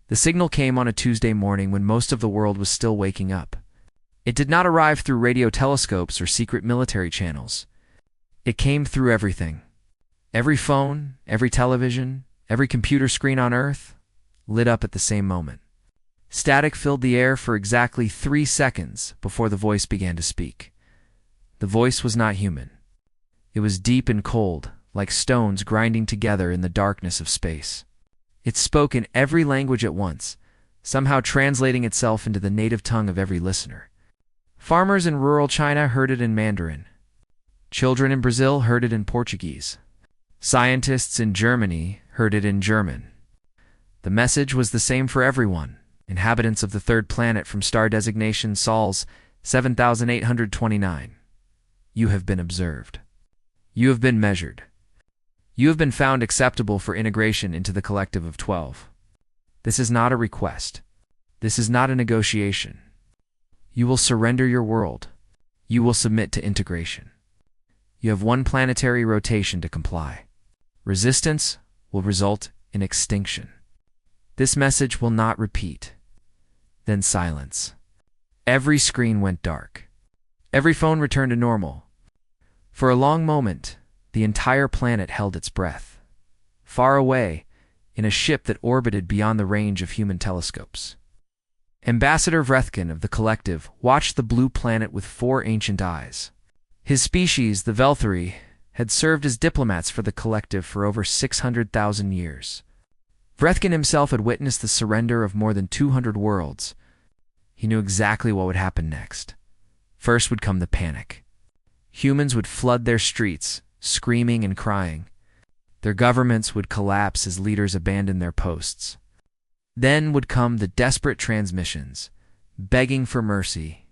The signal came on a Tuesday morning when most of the world was still waking up. It did not arrive through radio telescopes or secret military channels. It came through everything. Every phone, every television, every computer screen on Earth lit up at the same moment. Static filled the air for exactly 3 seconds before the voice began to speak. The voice was not human. It was deep and cold, like stones grinding together in the darkness of space. It spoke in every language at once, somehow translating itself into the native tongue of every listener. Farmers in rural China heard it in Mandarin. Children in Brazil heard it in Portuguese. Scientists in Germany heard it in German. The message was the same for everyone. Inhabitants of the third planet from star designation Sols 7829. You have been observed. You have been measured. You have been found acceptable for integration into the collective of 12. This is not a request. This is not a negotiation. You will surrender your world. You will submit to integration. You have one planetary rotation to comply. Resistance will result in extinction. This message will not repeat. Then silence. Every screen went dark. Every phone returned to normal. For a long moment, the entire planet held its breath. Far away, in a ship that orbited beyond the range of human telescopes. Ambassador Vrethkin of the Collective watched the blue planet with 4 ancient eyes. His species, the Velthari, had served as diplomats for the Collective for over 600,000 years. Vrethkin himself had witnessed the surrender of more than 200 worlds. He knew exactly what would happen next. First would come the panic. Humans would flood their streets, screaming and crying. Their governments would collapse as leaders abandoned their posts. Then would come the desperate transmissions, begging for mercy,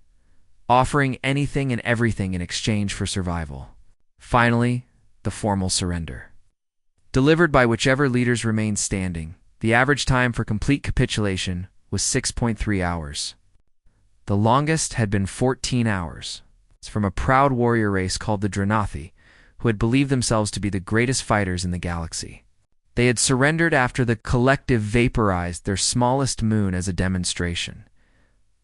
offering anything and everything in exchange for survival. Finally, the formal surrender. Delivered by whichever leaders remained standing, the average time for complete capitulation was 6.3 hours. The longest had been 14 hours. It's from a proud warrior race called the Dranathi, who had believed themselves to be the greatest fighters in the galaxy. They had surrendered after the Collective vaporized their smallest moon as a demonstration.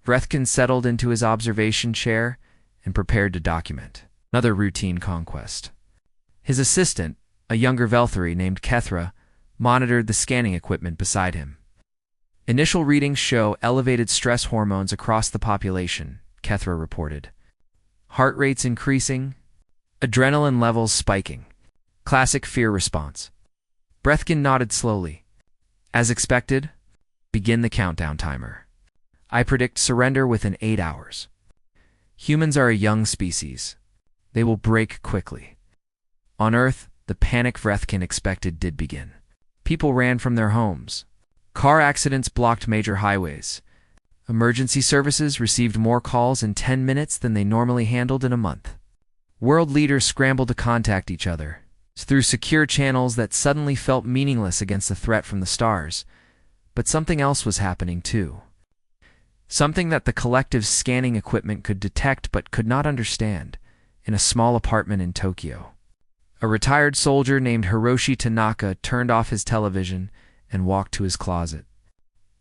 Vrethkin settled into his observation chair and prepared to document another routine conquest. His assistant, a younger Velthari named Kethra, monitored the scanning equipment beside him. Initial readings show elevated stress hormones across the population, Kethra reported. Heart rates increasing, adrenaline levels spiking. Classic fear response. Vrethkin nodded slowly. As expected, begin the countdown timer. I predict surrender within 8 hours. Humans are a young species. They will break quickly. On Earth, the panic Vrethkin expected did begin. People ran from their homes. Car accidents blocked major highways. Emergency services received more calls in 10 minutes than they normally handled in a month. World leaders scrambled to contact each other through secure channels that suddenly felt meaningless against the threat from the stars. But something else was happening too. Something that the Collective's scanning equipment could detect but could not understand, in a small apartment in Tokyo. A retired soldier named Hiroshi Tanaka turned off his television and walked to his closet.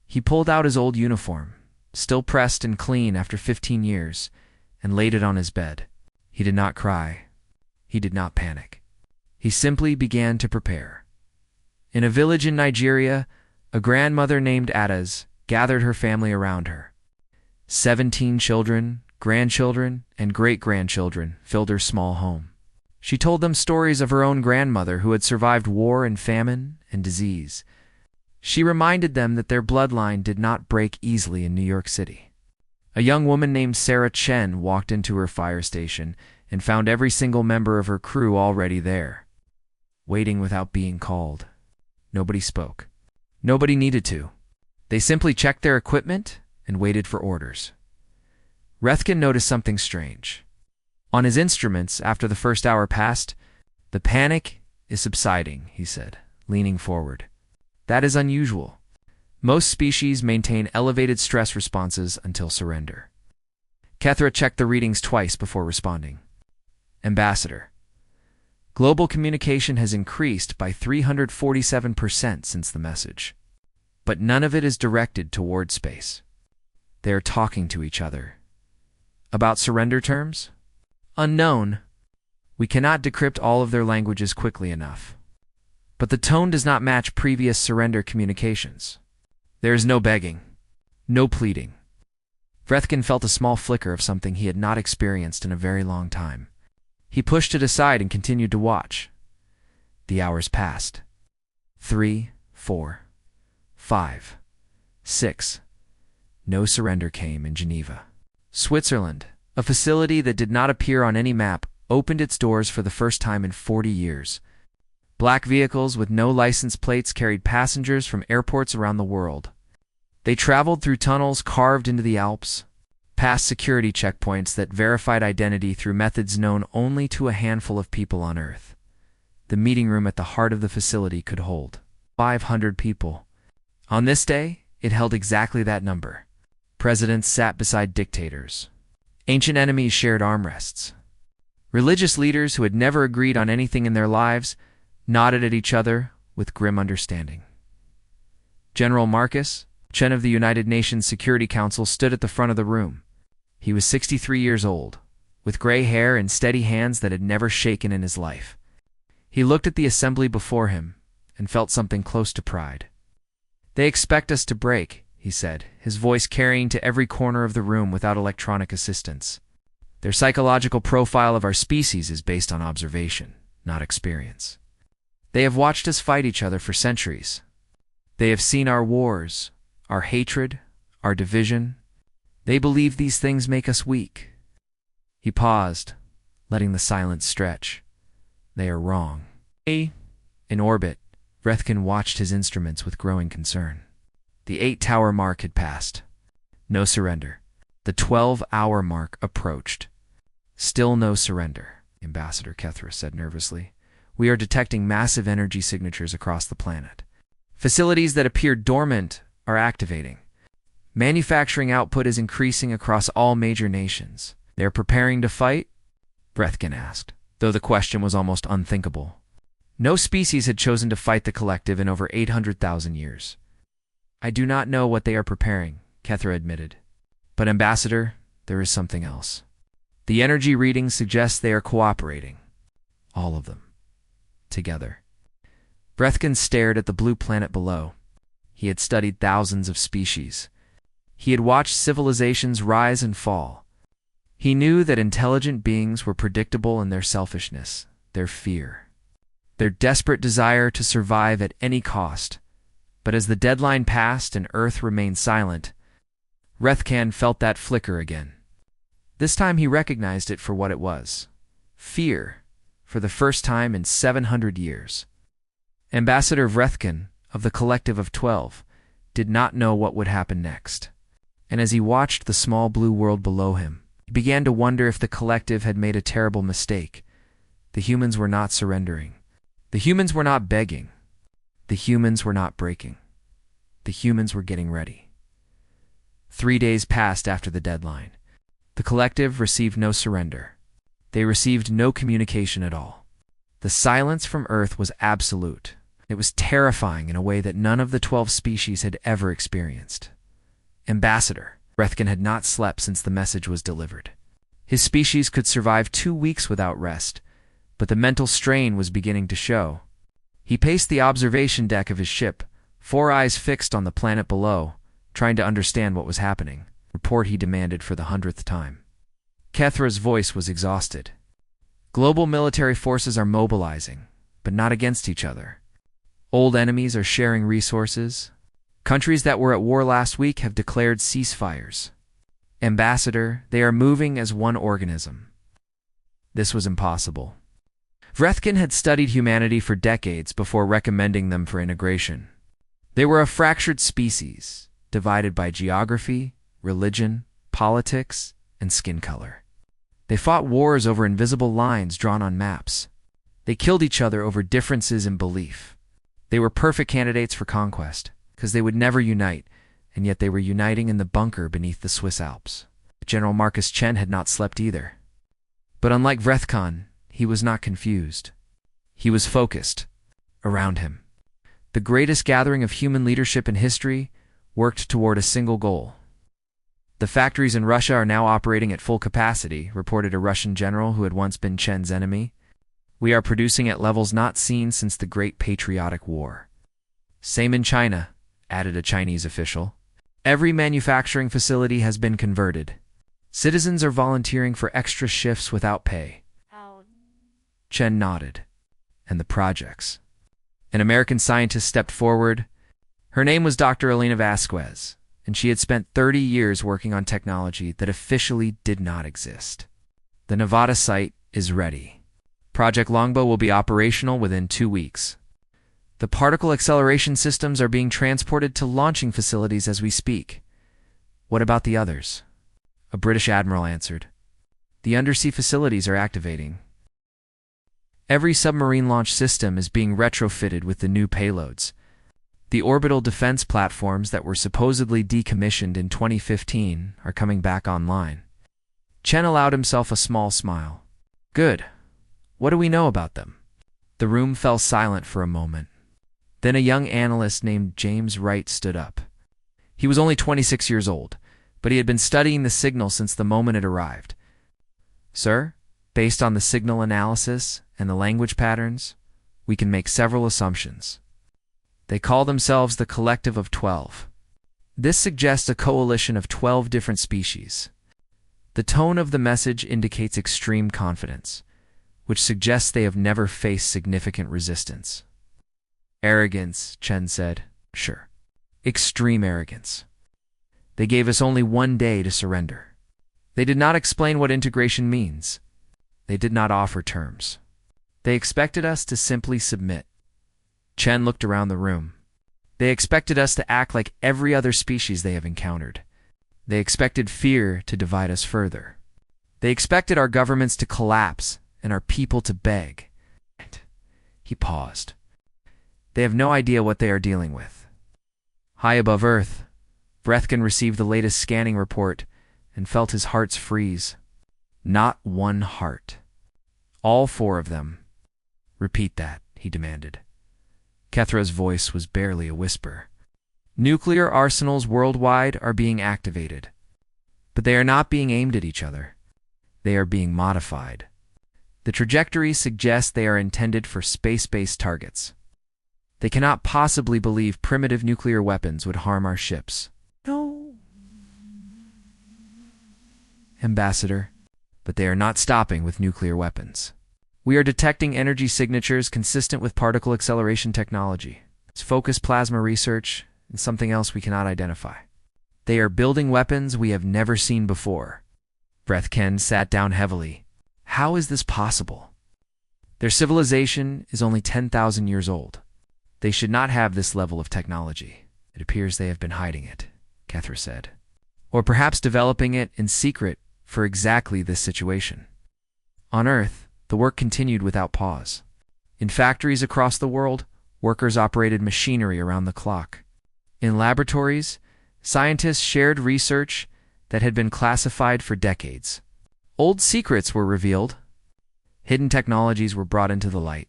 He pulled out his old uniform, still pressed and clean after 15 years, and laid it on his bed. He did not cry. He did not panic. He simply began to prepare. In a village in Nigeria, a grandmother named Adaz gathered her family around her. 17 children, grandchildren, and great-grandchildren filled her small home. She told them stories of her own grandmother who had survived war and famine and disease. She reminded them that their bloodline did not break easily in New York City. A young woman named Sarah Chen walked into her fire station and found every single member of her crew already there, waiting without being called. Nobody spoke. Nobody needed to. They simply checked their equipment and waited for orders. Vrethkin noticed something strange. On his instruments, after the first hour passed, "The panic is subsiding," he said, leaning forward. "That is unusual. Most species maintain elevated stress responses until surrender." Kethra checked the readings twice before responding. Ambassador, global communication has increased by 347% since the message. but none of it is directed toward space. They are talking to each other. About surrender terms? Unknown. We cannot decrypt all of their languages quickly enough. But the tone does not match previous surrender communications. There is no begging, no pleading. Vrethkin felt a small flicker of something he had not experienced in a very long time. He pushed it aside and continued to watch. The hours passed. 3, 4, 5, 6. No surrender came in Geneva. Switzerland, a facility that did not appear on any map, opened its doors for the first time in 40 years. Black vehicles with no license plates carried passengers from airports around the world. They traveled through tunnels carved into the Alps, past security checkpoints that verified identity through methods known only to a handful of people on Earth. The meeting room at the heart of the facility could hold 500 people. On this day, it held exactly that number. Presidents sat beside dictators. Ancient enemies shared armrests. Religious leaders who had never agreed on anything in their lives nodded at each other with grim understanding. General Marcus, Chen of the United Nations Security Council, stood at the front of the room. He was 63 years old, with gray hair and steady hands that had never shaken in his life. He looked at the assembly before him and felt something close to pride. "They expect us to break," he said, his voice carrying to every corner of the room without electronic assistance. "Their psychological profile of our species is based on observation, not experience. They have watched us fight each other for centuries. They have seen our wars, our hatred, our division. They believe these things make us weak." He paused, letting the silence stretch. "They are wrong." In orbit, Vrethkin watched his instruments with growing concern. The 8-tower mark had passed. No surrender. The 12-hour mark approached. "Still no surrender," Ambassador Kethra said nervously. "We are detecting massive energy signatures across the planet. Facilities that appeared dormant are activating. Manufacturing output is increasing across all major nations. They are preparing to fight?" Vrethkin asked, though the question was almost unthinkable. No species had chosen to fight the collective in over 800,000 years. "I do not know what they are preparing," Kethra admitted. "But, Ambassador, there is something else. The energy readings suggest they are cooperating. All of them. Together." Vrethkin stared at the blue planet below. He had studied thousands of species. He had watched civilizations rise and fall. He knew that intelligent beings were predictable in their selfishness, their fear, their desperate desire to survive at any cost. But as the deadline passed and Earth remained silent, Vrethkin felt that flicker again. This time he recognized it for what it was. Fear, for the first time in 700 years. Ambassador Vrethkin, of the Collective of 12, did not know what would happen next. And as he watched the small blue world below him, he began to wonder if the Collective had made a terrible mistake. The humans were not surrendering. The humans were not begging. The humans were not breaking. The humans were getting ready. 3 days passed after the deadline. The Collective received no surrender. They received no communication at all. The silence from Earth was absolute. It was terrifying in a way that none of the 12 species had ever experienced. Ambassador, Vrethkin had not slept since the message was delivered. His species could survive 2 weeks without rest, but the mental strain was beginning to show. He paced the observation deck of his ship, 4 eyes fixed on the planet below, trying to understand what was happening. Report, he demanded for the 100th time. Kethra's voice was exhausted. "Global military forces are mobilizing, but not against each other. Old enemies are sharing resources. Countries that were at war last week have declared ceasefires. Ambassador, they are moving as one organism." This was impossible. Vrethkin had studied humanity for decades before recommending them for integration. They were a fractured species, divided by geography, religion, politics, and skin color. They fought wars over invisible lines drawn on maps. They killed each other over differences in belief. They were perfect candidates for conquest, because they would never unite, and yet they were uniting in the bunker beneath the Swiss Alps. General Marcus Chen had not slept either. But unlike Vrethkin, he was not confused. He was focused. Around him, The greatest gathering of human leadership in history worked toward a single goal. The factories in Russia are now operating at full capacity, reported a Russian general who had once been Chen's enemy. We are producing at levels not seen since the Great Patriotic War. Same in China, added a Chinese official. Every manufacturing facility has been converted. Citizens are volunteering for extra shifts without pay. Chen nodded. And the projects. An American scientist stepped forward. Her name was Dr. Elena Vasquez, and she had spent 30 years working on technology that officially did not exist. The Nevada site is ready. Project Longbow will be operational within 2 weeks. The particle acceleration systems are being transported to launching facilities as we speak. What about the others? A British admiral answered. The undersea facilities are activating. Every submarine launch system is being retrofitted with the new payloads. The orbital defense platforms that were supposedly decommissioned in 2015 are coming back online. Chen allowed himself a small smile. Good. What do we know about them? The room fell silent for a moment. Then a young analyst named James Wright stood up. He was only 26 years old, but he had been studying the signal since the moment it arrived. Sir, based on the signal analysis and the language patterns, we can make several assumptions. They call themselves the Collective of 12. This suggests a coalition of 12 different species. The tone of the message indicates extreme confidence, which suggests they have never faced significant resistance. Arrogance, Chen said. Sure. Extreme arrogance. They gave us only 1 day to surrender. They did not explain what integration means. They did not offer terms. They expected us to simply submit. Chen looked around the room. They expected us to act like every other species they have encountered. They expected fear to divide us further. They expected our governments to collapse and our people to beg. He paused. They have no idea what they are dealing with. High above Earth, Vrethkin received the latest scanning report and felt his hearts freeze. Not one heart. All 4 of them. Repeat that, he demanded. Kethra's voice was barely a whisper. Nuclear arsenals worldwide are being activated. But they are not being aimed at each other. They are being modified. The trajectory suggests they are intended for space-based targets. They cannot possibly believe primitive nuclear weapons would harm our ships. No, Ambassador, but they are not stopping with nuclear weapons. We are detecting energy signatures consistent with particle acceleration technology. It's focused plasma research and something else we cannot identify. They are building weapons we have never seen before. Vrethkin sat down heavily. How is this possible? Their civilization is only 10,000 years old. They should not have this level of technology. It appears they have been hiding it, Kethra said. Or perhaps developing it in secret for exactly this situation. On Earth, the work continued without pause. In factories across the world, workers operated machinery around the clock. In laboratories, scientists shared research that had been classified for decades. Old secrets were revealed. Hidden technologies were brought into the light.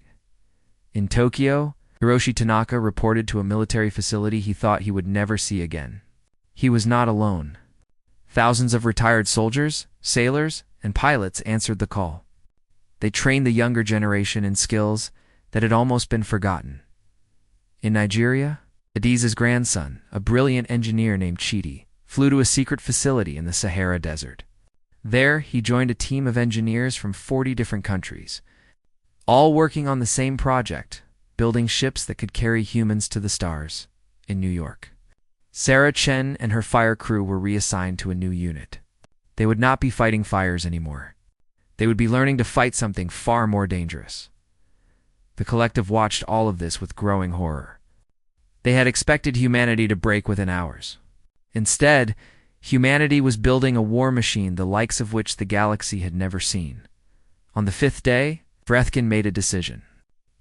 In Tokyo, Hiroshi Tanaka reported to a military facility he thought he would never see again. He was not alone. Thousands of retired soldiers, sailors, and pilots answered the call. They trained the younger generation in skills that had almost been forgotten. In Nigeria, Adiz's grandson, a brilliant engineer named Chidi, flew to a secret facility in the Sahara Desert. There, he joined a team of engineers from 40 different countries, all working on the same project, building ships that could carry humans to the stars, in New York. Sarah Chen and her fire crew were reassigned to a new unit. They would not be fighting fires anymore. They would be learning to fight something far more dangerous. The collective watched all of this with growing horror. They had expected humanity to break within hours. Instead, humanity was building a war machine the likes of which the galaxy had never seen. On the 5th day, Vrethkin made a decision.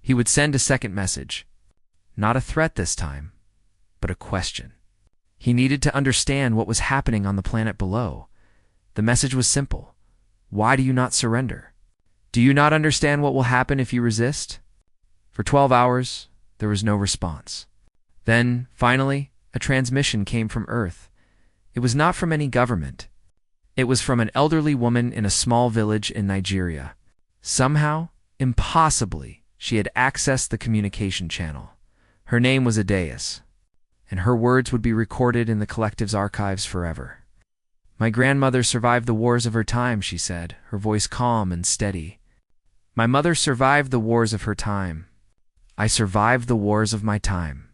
He would send a second message. Not a threat this time, but a question. He needed to understand what was happening on the planet below. The message was simple. Why do you not surrender? Do you not understand what will happen if you resist? For 12 hours, there was no response. Then, finally, a transmission came from Earth. It was not from any government. It was from an elderly woman in a small village in Nigeria. Somehow, impossibly, she had accessed the communication channel. Her name was Adeus, and her words would be recorded in the collective's archives forever. "My grandmother survived the wars of her time," she said, her voice calm and steady. "My mother survived the wars of her time. I survived the wars of my time.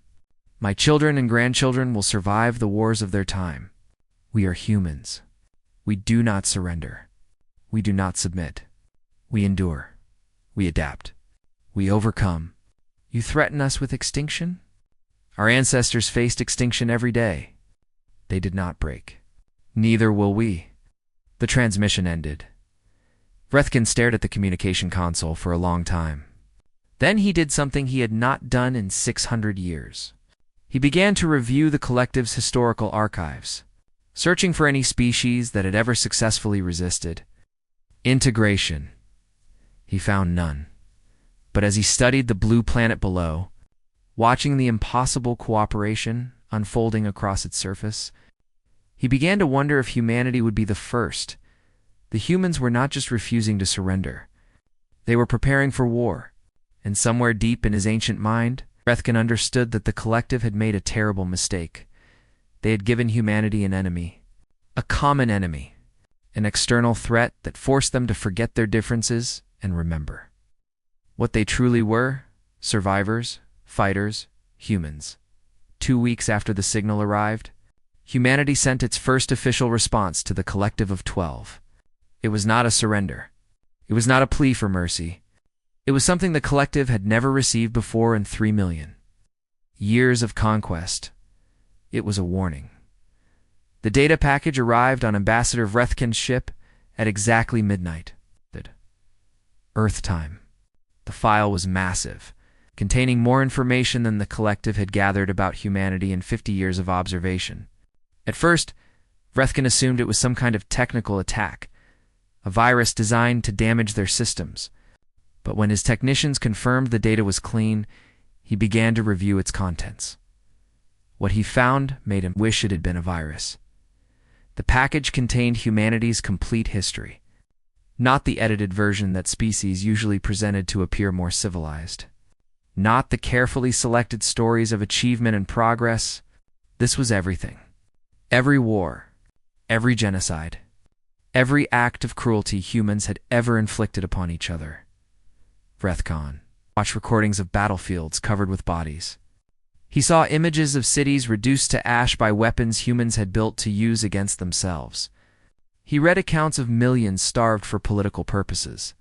My children and grandchildren will survive the wars of their time. We are humans. We do not surrender. We do not submit. We endure. We adapt. We overcome. You threaten us with extinction? Our ancestors faced extinction every day. They did not break. Neither will we." The transmission ended. Vrethkin stared at the communication console for a long time. Then he did something he had not done in 600 years. He began to review the collective's historical archives, searching for any species that had ever successfully resisted integration. He found none. But as he studied the blue planet below, watching the impossible cooperation unfolding across its surface, he began to wonder if humanity would be the first. The humans were not just refusing to surrender. They were preparing for war. And somewhere deep in his ancient mind, Vrethkin understood that the collective had made a terrible mistake. They had given humanity an enemy, a common enemy, an external threat that forced them to forget their differences and remember what they truly were: survivors, fighters, humans. 2 weeks after the signal arrived, humanity sent its first official response to the collective of 12. It was not a surrender. It was not a plea for mercy. It was something the collective had never received before in 3 million years of conquest. It was a warning. The data package arrived on Ambassador Vrethkin's ship at exactly midnight. Earth time. The file was massive, containing more information than the collective had gathered about humanity in 50 years of observation. At first, Vrethkin assumed it was some kind of technical attack, a virus designed to damage their systems. But when his technicians confirmed the data was clean, he began to review its contents. What he found made him wish it had been a virus. The package contained humanity's complete history, not the edited version that species usually presented to appear more civilized, not the carefully selected stories of achievement and progress. This was everything. Every war, every genocide, every act of cruelty humans had ever inflicted upon each other. Vrethkin watched recordings of battlefields covered with bodies. He saw images of cities reduced to ash by weapons humans had built to use against themselves. He read accounts of millions starved for political purposes,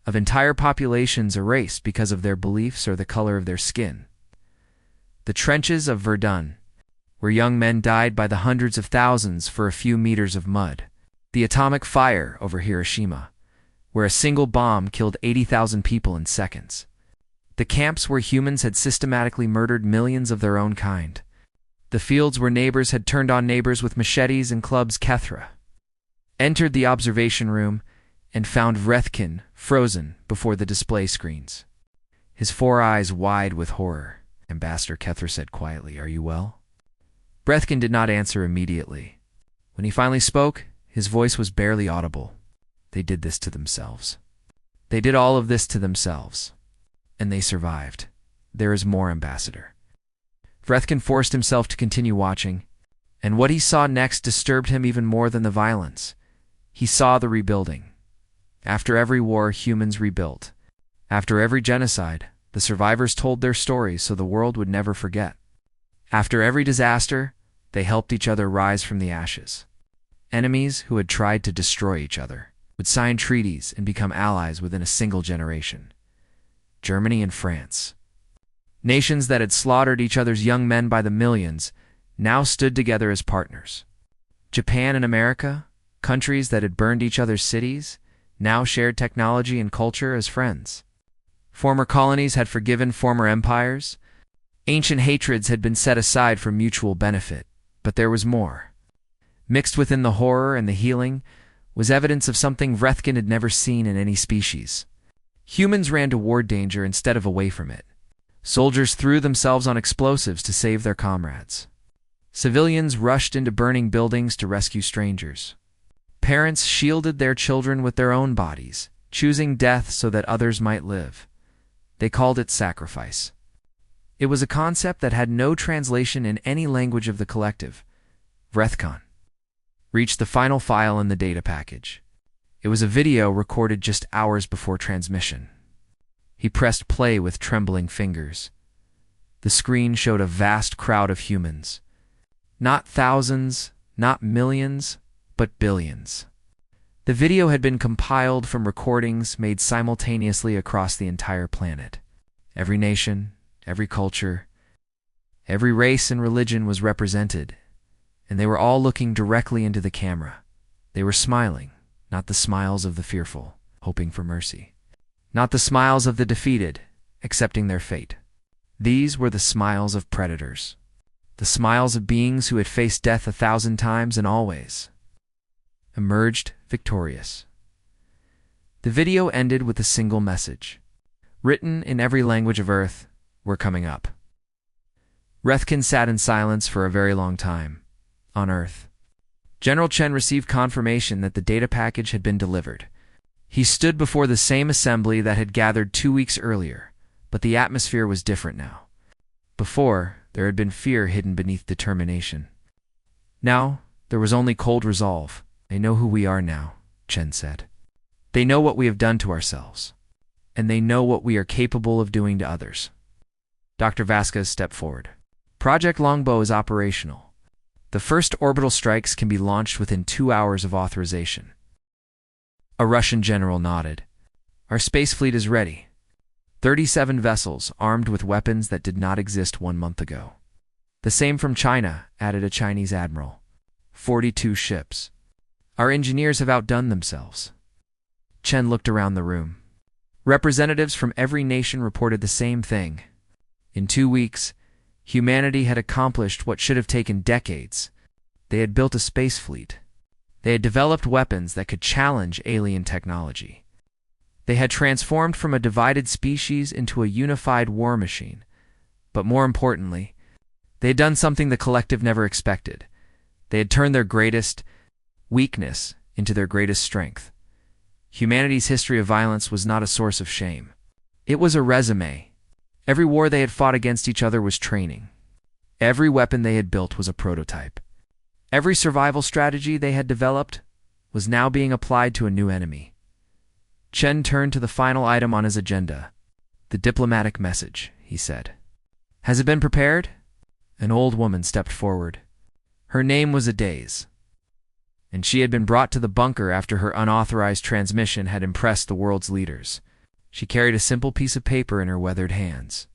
of entire populations erased because of their beliefs or the color of their skin. The trenches of Verdun, where young men died by the hundreds of thousands for a few meters of mud. The atomic fire over Hiroshima, where a single bomb killed 80,000 people in seconds. The camps where humans had systematically murdered millions of their own kind. The fields where neighbors had turned on neighbors with machetes and clubs. Kethra entered the observation room and found Vrethkin frozen before the display screens, his 4 eyes wide with horror. Ambassador Kethra said quietly, "Are you well?" Vrethkin did not answer immediately. When he finally spoke, his voice was barely audible. They did this to themselves. They did all of this to themselves. And they survived. There is more, Ambassador. Vrethkin forced himself to continue watching, and what he saw next disturbed him even more than the violence. He saw the rebuilding. After every war, humans rebuilt. After every genocide, the survivors told their stories so the world would never forget. After every disaster, they helped each other rise from the ashes. Enemies who had tried to destroy each other would sign treaties and become allies within a single generation. Germany and France, nations that had slaughtered each other's young men by the millions, now stood together as partners. Japan and America, countries that had burned each other's cities, now shared technology and culture as friends. Former colonies had forgiven former empires. Ancient hatreds had been set aside for mutual benefit, but there was more. Mixed within the horror and the healing was evidence of something Vrethkin had never seen in any species. Humans ran toward danger instead of away from it. Soldiers threw themselves on explosives to save their comrades. Civilians rushed into burning buildings to rescue strangers. Parents shielded their children with their own bodies, choosing death so that others might live. They called it sacrifice. It was a concept that had no translation in any language of the collective. Vrethkon reached the final file in the data package. It was a video recorded just hours before transmission. He pressed play with trembling fingers. The screen showed a vast crowd of humans. Not thousands, not millions, but billions. The video had been compiled from recordings made simultaneously across the entire planet. Every nation, every culture, every race and religion was represented, and they were all looking directly into the camera. They were smiling, not the smiles of the fearful, hoping for mercy. Not the smiles of the defeated, accepting their fate. These were the smiles of predators. The smiles of beings who had faced death 1,000 times and always emerged victorious. The video ended with a single message. Written in every language of Earth, "We're coming up." Vrethkon sat in silence for a very long time. On Earth, General Chen received confirmation that the data package had been delivered. He stood before the same assembly that had gathered 2 weeks earlier, but the atmosphere was different now. Before, there had been fear hidden beneath determination. Now, there was only cold resolve. "They know who we are now," Chen said. "They know what we have done to ourselves, and they know what we are capable of doing to others." Dr. Vasquez stepped forward. "Project Longbow is operational. The first orbital strikes can be launched within 2 hours of authorization." A Russian general nodded. "Our space fleet is ready. 37 vessels armed with weapons that did not exist 1 month ago." "The same from China," added a Chinese admiral. 42 ships. "Our engineers have outdone themselves." Chen looked around the room. Representatives from every nation reported the same thing. In 2 weeks, humanity had accomplished what should have taken decades. They had built a space fleet. They had developed weapons that could challenge alien technology. They had transformed from a divided species into a unified war machine. But more importantly, they had done something the collective never expected. They had turned their greatest weakness into their greatest strength. Humanity's history of violence was not a source of shame. It was a resume. Every war they had fought against each other was training. Every weapon they had built was a prototype. Every survival strategy they had developed was now being applied to a new enemy. Chen turned to the final item on his agenda. "The diplomatic message," he said. "Has it been prepared?" An old woman stepped forward. Her name was Adaze, and she had been brought to the bunker after her unauthorized transmission had impressed the world's leaders. She carried a simple piece of paper in her weathered hands.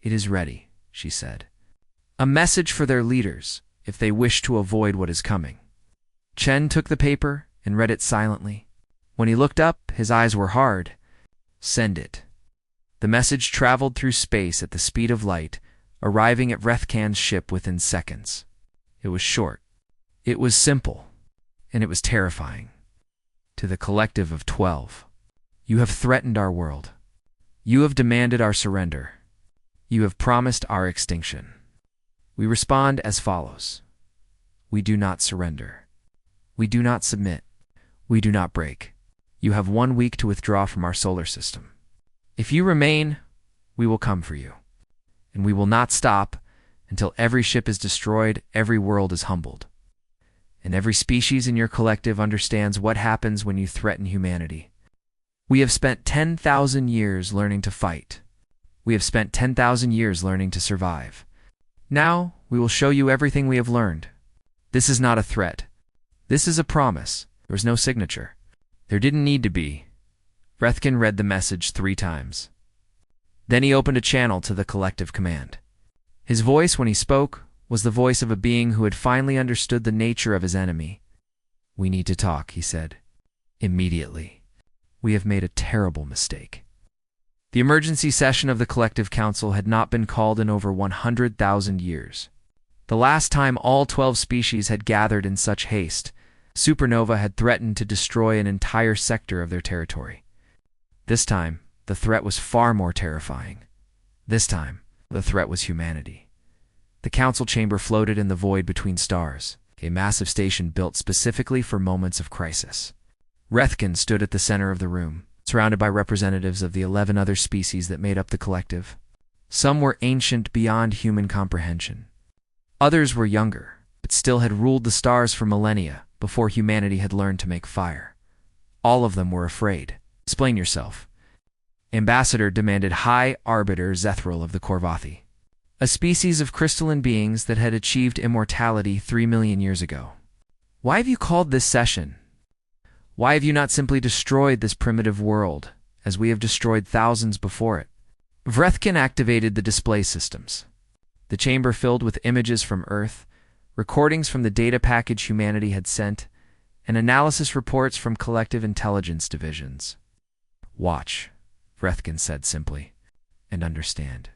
"It is ready," she said. "A message for their leaders, if they wish to avoid what is coming." Chen took the paper and read it silently. When he looked up, his eyes were hard. "Send it." The message traveled through space at the speed of light, arriving at Vrethkon's ship within seconds. It was short. It was simple. And it was terrifying. To the collective of 12. You have threatened our world. You have demanded our surrender. You have promised our extinction. We respond as follows. We do not surrender. We do not submit. We do not break. You have 1 week to withdraw from our solar system. If you remain, we will come for you. And we will not stop until every ship is destroyed, every world is humbled. And every species in your collective understands what happens when you threaten humanity. We have spent 10,000 years learning to fight. We have spent 10,000 years learning to survive. Now, we will show you everything we have learned. This is not a threat. This is a promise. There was no signature. There didn't need to be. Vrethkon read the message 3 times. Then he opened a channel to the collective command. His voice, when he spoke, was the voice of a being who had finally understood the nature of his enemy. "We need to talk," he said. "Immediately. We have made a terrible mistake." The emergency session of the Collective Council had not been called in over 100,000 years. The last time all 12 species had gathered in such haste, supernova had threatened to destroy an entire sector of their territory. This time, the threat was far more terrifying. This time, the threat was humanity. The council chamber floated in the void between stars, a massive station built specifically for moments of crisis. Rethkin stood at the center of the room, surrounded by representatives of the 11 other species that made up the collective. Some were ancient beyond human comprehension. Others were younger, but still had ruled the stars for millennia before humanity had learned to make fire. All of them were afraid. Explain yourself. Ambassador demanded High Arbiter Zethral of the Korvathi, a species of crystalline beings that had achieved immortality 3 million years ago. Why have you called this session? Why have you not simply destroyed this primitive world, as we have destroyed thousands before it? Vrethkin activated the display systems. The chamber filled with images from Earth, recordings from the data package humanity had sent, and analysis reports from collective intelligence divisions. Watch, Vrethkin said simply, and understand.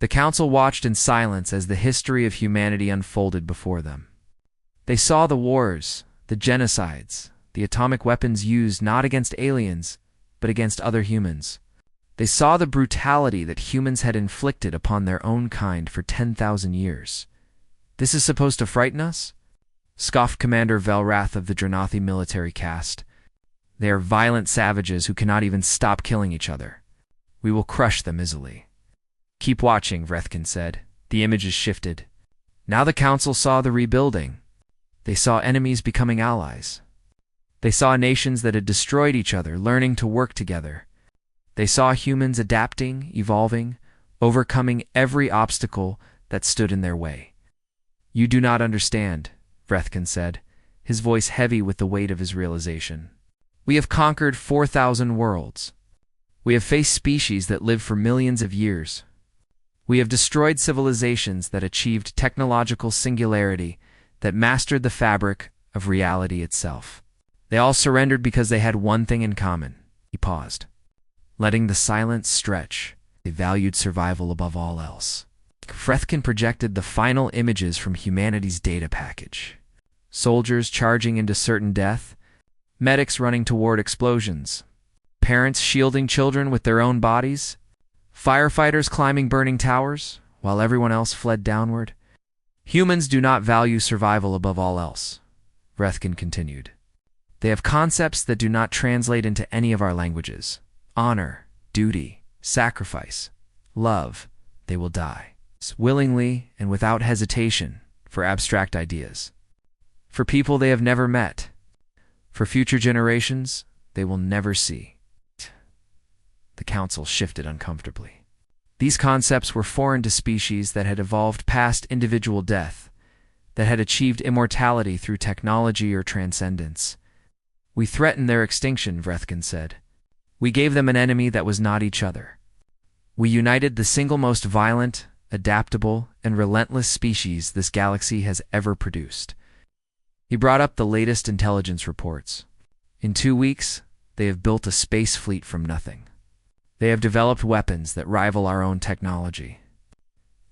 The council watched in silence as the history of humanity unfolded before them. They saw the wars, the genocides, the atomic weapons used not against aliens, but against other humans. They saw the brutality that humans had inflicted upon their own kind for 10,000 years. This is supposed to frighten us? Scoffed Commander Velrath of the Dranathi military caste. They are violent savages who cannot even stop killing each other. We will crush them easily. Keep watching, Vrethkin said. The images shifted. Now the council saw the rebuilding. They saw enemies becoming allies. They saw nations that had destroyed each other learning to work together. They saw humans adapting, evolving, overcoming every obstacle that stood in their way. You do not understand, Vrethkin said, his voice heavy with the weight of his realization. We have conquered 4,000 worlds. We have faced species that lived for millions of years. We have destroyed civilizations that achieved technological singularity that mastered the fabric of reality itself. They all surrendered because they had one thing in common. He paused, letting the silence stretch. They valued survival above all else. Vrethkin projected the final images from humanity's data package. Soldiers charging into certain death, medics running toward explosions, parents shielding children with their own bodies, firefighters climbing burning towers, while everyone else fled downward. Humans do not value survival above all else, Vrethkin continued. They have concepts that do not translate into any of our languages. Honor, duty, sacrifice, love. They will die, willingly and without hesitation, for abstract ideas. For people they have never met. For future generations they will never see. The council shifted uncomfortably. These concepts were foreign to species that had evolved past individual death, that had achieved immortality through technology or transcendence. We threatened their extinction, Vrethkin said. We gave them an enemy that was not each other. We united the single most violent, adaptable, and relentless species this galaxy has ever produced. He brought up the latest intelligence reports. In 2 weeks, they have built a space fleet from nothing. They have developed weapons that rival our own technology.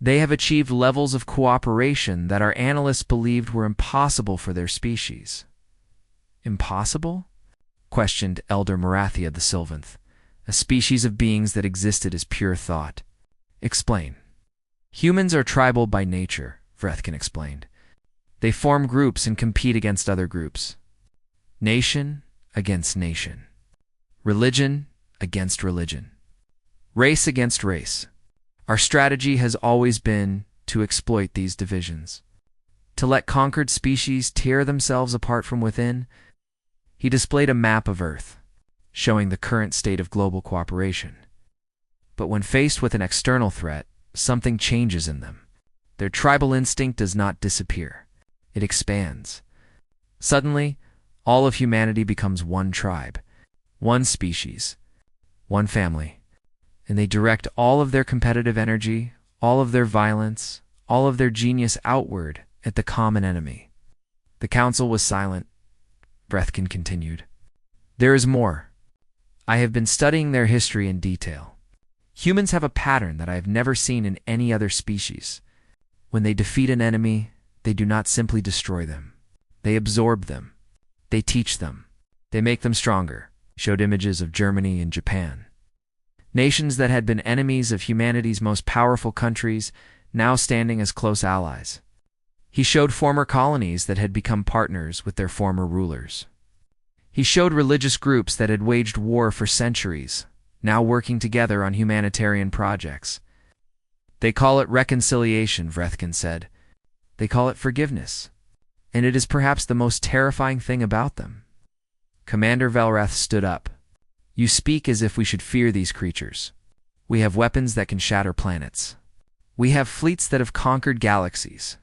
They have achieved levels of cooperation that our analysts believed were impossible for their species. Impossible? Questioned Elder Marathia the Sylvanth, a species of beings that existed as pure thought. Explain. Humans are tribal by nature, Vrethkin explained. They form groups and compete against other groups. Nation against nation. Religion against religion. Race against race. Our strategy has always been to exploit these divisions, to let conquered species tear themselves apart from within. He displayed a map of Earth, showing the current state of global cooperation. But when faced with an external threat, something changes in them. Their tribal instinct does not disappear. It expands. Suddenly, all of humanity becomes one tribe, one species, one family, and they direct all of their competitive energy, all of their violence, all of their genius outward at the common enemy. The council was silent. Vrethkin continued. There is more. I have been studying their history in detail. Humans have a pattern that I have never seen in any other species. When they defeat an enemy, they do not simply destroy them. They absorb them. They teach them. They make them stronger. Showed images of Germany and Japan. Nations that had been enemies of humanity's most powerful countries, now standing as close allies. He showed former colonies that had become partners with their former rulers. He showed religious groups that had waged war for centuries, now working together on humanitarian projects. They call it reconciliation, Vrethkin said. They call it forgiveness. And it is perhaps the most terrifying thing about them. Commander Velrath stood up. You speak as if we should fear these creatures. We have weapons that can shatter planets. We have fleets that have conquered galaxies.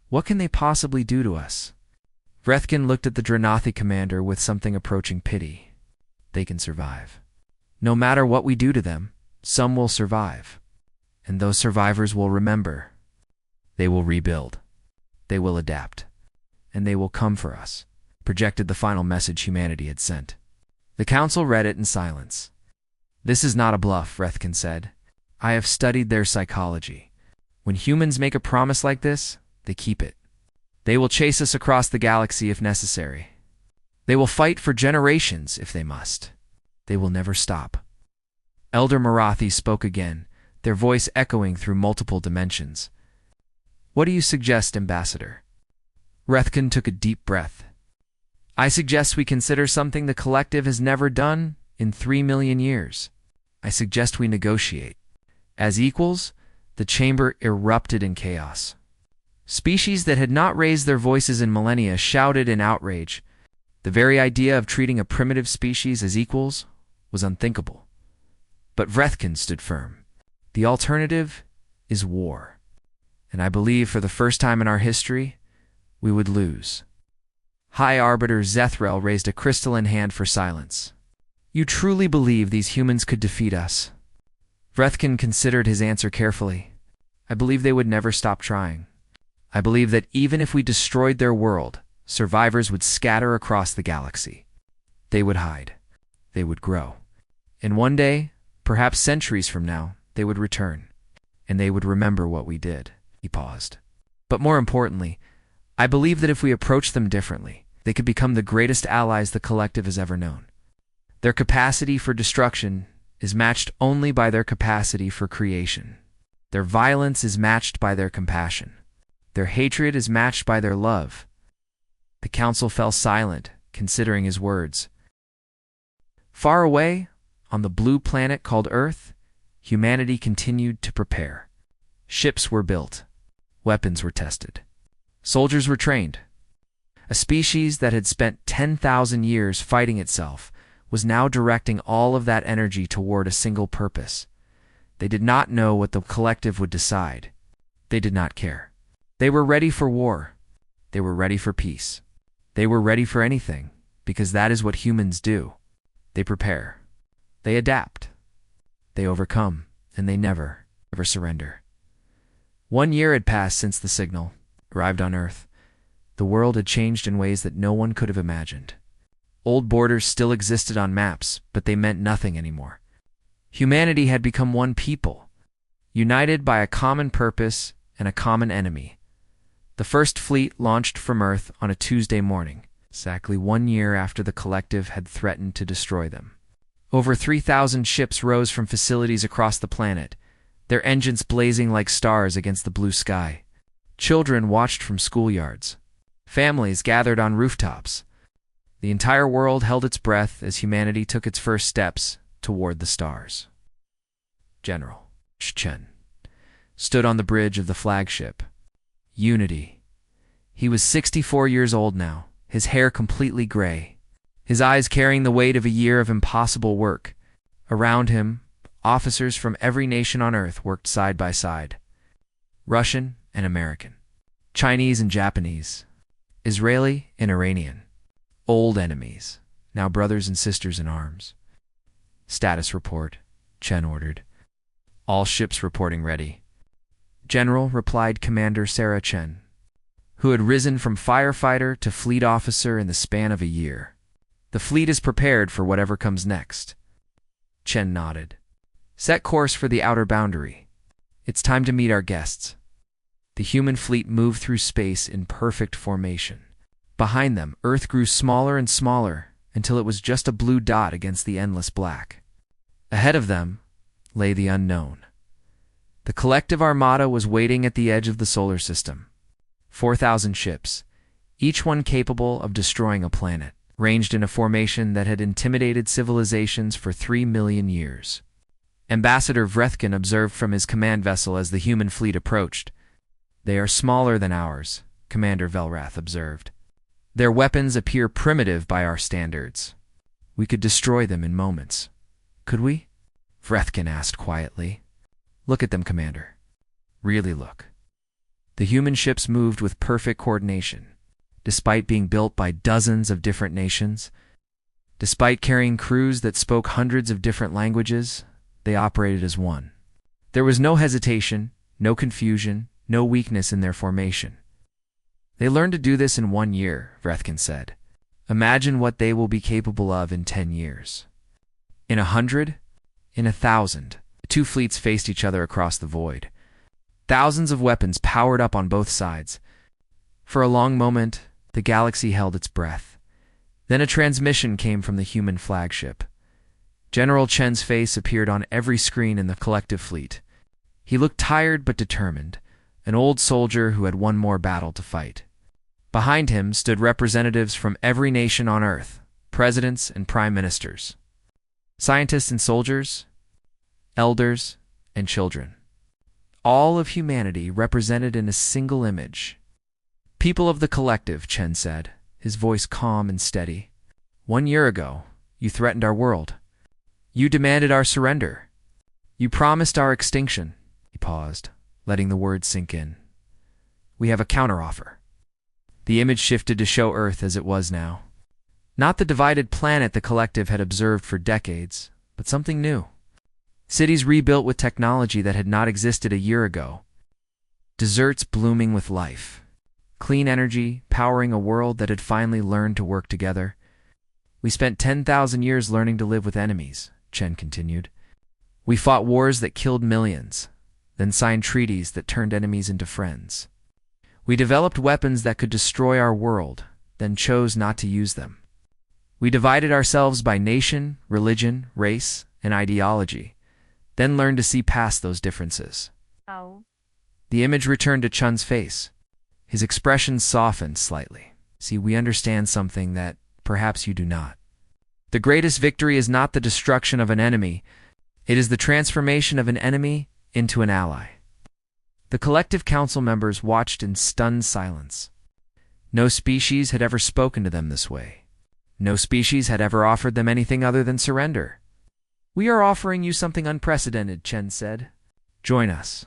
What can they possibly do to us? Vrethkin looked at the Dranathi commander with something approaching pity. They can survive. No matter what we do to them, some will survive. And those survivors will remember. They will rebuild. They will adapt. And they will come for us, projected the final message humanity had sent. The council read it in silence. This is not a bluff, Vrethkin said. I have studied their psychology. When humans make a promise like this, they keep it. They will chase us across the galaxy if necessary. They will fight for generations if they must. They will never stop. Elder Marathi spoke again, their voice echoing through multiple dimensions. What do you suggest, Ambassador? Vrethkin took a deep breath. I suggest we consider something the collective has never done in 3 million years. I suggest we negotiate. As equals, the chamber erupted in chaos. Species that had not raised their voices in millennia shouted in outrage. The very idea of treating a primitive species as equals was unthinkable. But Vrethkin stood firm. The alternative is war. And I believe for the first time in our history, we would lose. High Arbiter Zethrel raised a crystalline hand for silence. You truly believe these humans could defeat us? Vrethkin considered his answer carefully. I believe they would never stop trying. I believe that even if we destroyed their world, survivors would scatter across the galaxy. They would hide. They would grow. And one day, perhaps centuries from now, they would return. And they would remember what we did. He paused. But more importantly, I believe that if we approach them differently, they could become the greatest allies the collective has ever known. Their capacity for destruction is matched only by their capacity for creation. Their violence is matched by their compassion. Their hatred is matched by their love. The council fell silent, considering his words. Far away, on the blue planet called Earth, humanity continued to prepare. Ships were built. Weapons were tested. Soldiers were trained. A species that had spent 10,000 years fighting itself was now directing all of that energy toward a single purpose. They did not know what the collective would decide. They did not care. They were ready for war. They were ready for peace. They were ready for anything, because that is what humans do. They prepare. They adapt. They overcome, and they never, ever surrender. 1 year had passed since the signal arrived on Earth. The world had changed in ways that no one could have imagined. Old borders still existed on maps, but they meant nothing anymore. Humanity had become one people, united by a common purpose and a common enemy. The first fleet launched from Earth on a Tuesday morning, exactly 1 year after the collective had threatened to destroy them. Over 3,000 ships rose from facilities across the planet, their engines blazing like stars against the blue sky. Children watched from schoolyards. Families gathered on rooftops. The entire world held its breath as humanity took its first steps toward the stars. General Chen stood on the bridge of the flagship, Unity. He was 64 years old now, his hair completely gray, his eyes carrying the weight of a year of impossible work. Around him, officers from every nation on Earth worked side by side. Russian and American, Chinese and Japanese, Israeli and Iranian. Old enemies, now brothers and sisters in arms. Status report, Chen ordered. All ships reporting ready. General, replied Commander Sarah Chen, who had risen from firefighter to fleet officer in the span of a year. The fleet is prepared for whatever comes next. Chen nodded. Set course for the outer boundary. It's time to meet our guests. The human fleet moved through space in perfect formation. Behind them, Earth grew smaller and smaller until it was just a blue dot against the endless black. Ahead of them, lay the unknown. The collective armada was waiting at the edge of the solar system. 4,000 ships, each one capable of destroying a planet, ranged in a formation that had intimidated civilizations for 3 million years. Ambassador Vrethkin observed from his command vessel as the human fleet approached. "They are smaller than ours," Commander Velrath observed. "Their weapons appear primitive by our standards. We could destroy them in moments. Could we?" Vrethkin asked quietly. "Look at them, Commander. Really look." The human ships moved with perfect coordination, despite being built by dozens of different nations. Despite carrying crews that spoke hundreds of different languages, they operated as one. There was no hesitation, no confusion, no weakness in their formation. "They learned to do this in 1 year," Vrethkin said. "Imagine what they will be capable of in 10 years. In 100? In 1,000. The two fleets faced each other across the void. Thousands of weapons powered up on both sides. For a long moment, the galaxy held its breath. Then a transmission came from the human flagship. General Chen's face appeared on every screen in the collective fleet. He looked tired but determined, an old soldier who had one more battle to fight. Behind him stood representatives from every nation on Earth, presidents and prime ministers, scientists and soldiers, elders and children. All of humanity represented in a single image. "People of the collective," Chen said, his voice calm and steady. "1 year ago, you threatened our world. You demanded our surrender. You promised our extinction." He paused, letting the words sink in. "We have a counteroffer." The image shifted to show Earth as it was now. Not the divided planet the collective had observed for decades, but something new. Cities rebuilt with technology that had not existed a year ago. Deserts blooming with life. Clean energy powering a world that had finally learned to work together. "We spent 10,000 years learning to live with enemies," Chen continued. "We fought wars that killed millions, then signed treaties that turned enemies into friends. We developed weapons that could destroy our world, then chose not to use them. We divided ourselves by nation, religion, race, and ideology, then learned to see past those differences." Oh. The image returned to Chun's face. His expression softened slightly. "See, we understand something that perhaps you do not. The greatest victory is not the destruction of an enemy. It is the transformation of an enemy into an ally." The collective council members watched in stunned silence. No species had ever spoken to them this way. No species had ever offered them anything other than surrender. "We are offering you something unprecedented," Chen said. "Join us.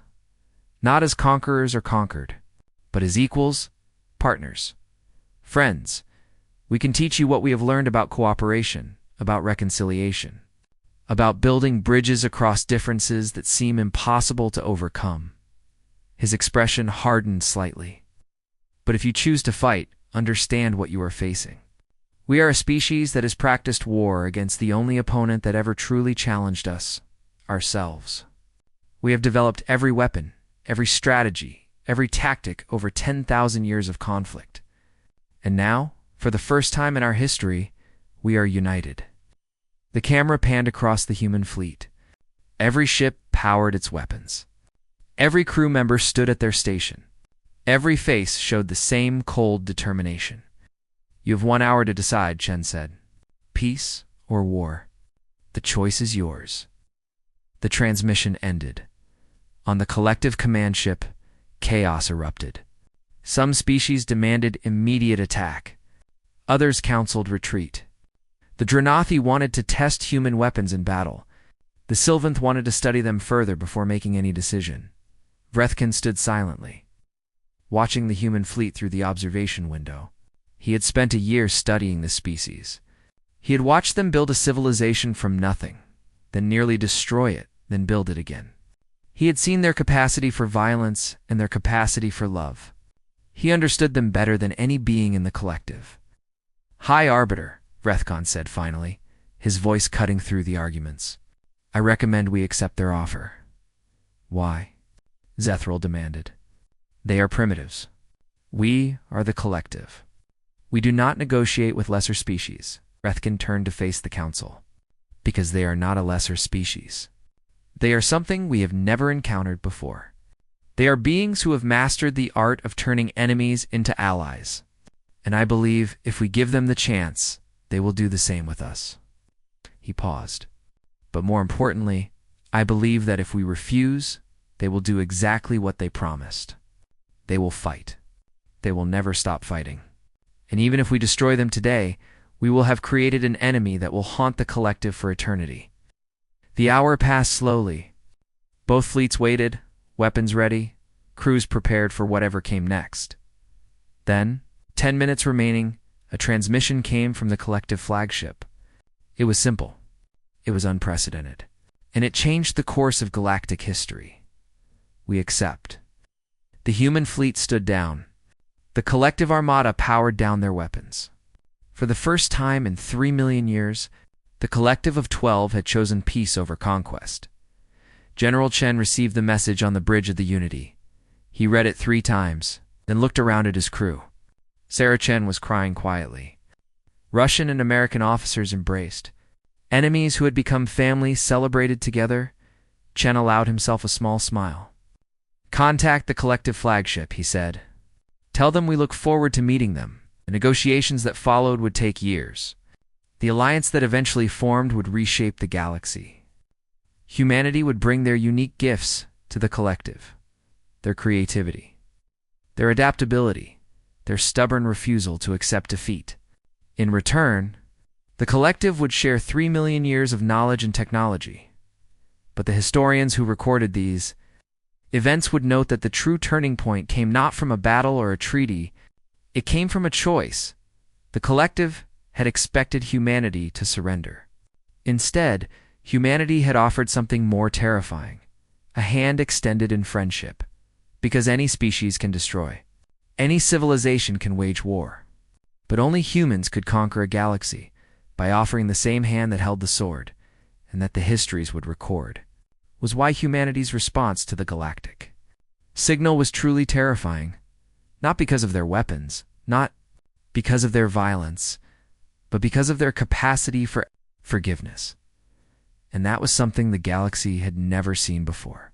Not as conquerors or conquered, but as equals, partners, friends. We can teach you what we have learned about cooperation, about reconciliation, about building bridges across differences that seem impossible to overcome." His expression hardened slightly. "But if you choose to fight, understand what you are facing. We are a species that has practiced war against the only opponent that ever truly challenged us, ourselves. We have developed every weapon, every strategy, every tactic over 10,000 years of conflict. And now, for the first time in our history, we are united." The camera panned across the human fleet. Every ship powered its weapons. Every crew member stood at their station. Every face showed the same cold determination. "You have 1 hour to decide," Chen said. "Peace or war? The choice is yours." The transmission ended. On the collective command ship, chaos erupted. Some species demanded immediate attack. Others counseled retreat. The Dranathi wanted to test human weapons in battle. The Sylvanth wanted to study them further before making any decision. Vrethkin stood silently, watching the human fleet through the observation window. He had spent a year studying this species. He had watched them build a civilization from nothing, then nearly destroy it, then build it again. He had seen their capacity for violence and their capacity for love. He understood them better than any being in the collective. "High Arbiter," Vrethkin said finally, his voice cutting through the arguments. "I recommend we accept their offer." "Why?" Zethril demanded. "They are primitives. We are the collective. We do not negotiate with lesser species." Vrethkin turned to face the council. "Because they are not a lesser species. They are something we have never encountered before. They are beings who have mastered the art of turning enemies into allies. And I believe if we give them the chance, they will do the same with us." He paused. "But more importantly, I believe that if we refuse, they will do exactly what they promised. They will fight. They will never stop fighting. And even if we destroy them today, we will have created an enemy that will haunt the collective for eternity." The hour passed slowly. Both fleets waited, weapons ready, crews prepared for whatever came next. Then, 10 minutes remaining, a transmission came from the collective flagship. It was simple. It was unprecedented. And it changed the course of galactic history. "We accept." The human fleet stood down. The collective armada powered down their weapons. For the first time in 3 million years, the collective of 12 had chosen peace over conquest. General Chen received the message on the bridge of the Unity. He read it 3 times, then looked around at his crew. Sarah Chen was crying quietly. Russian and American officers embraced. Enemies who had become family celebrated together. Chen allowed himself a small smile. "Contact the collective flagship," he said. "Tell them we look forward to meeting them. The negotiations that followed would take years. The alliance that eventually formed would reshape the galaxy. Humanity would bring their unique gifts to the collective. Their creativity, their adaptability, their stubborn refusal to accept defeat. In return, the collective would share 3 million years of knowledge and technology. But the historians who recorded these events would note that the true turning point came not from a battle or a treaty, it came from a choice. The collective had expected humanity to surrender. Instead, humanity had offered something more terrifying, a hand extended in friendship. Because any species can destroy. Any civilization can wage war. But only humans could conquer a galaxy by offering the same hand that held the sword, and that the histories would record, was why humanity's response to the galactic signal was truly terrifying, not because of their weapons, not because of their violence, but because of their capacity for forgiveness. And that was something the galaxy had never seen before.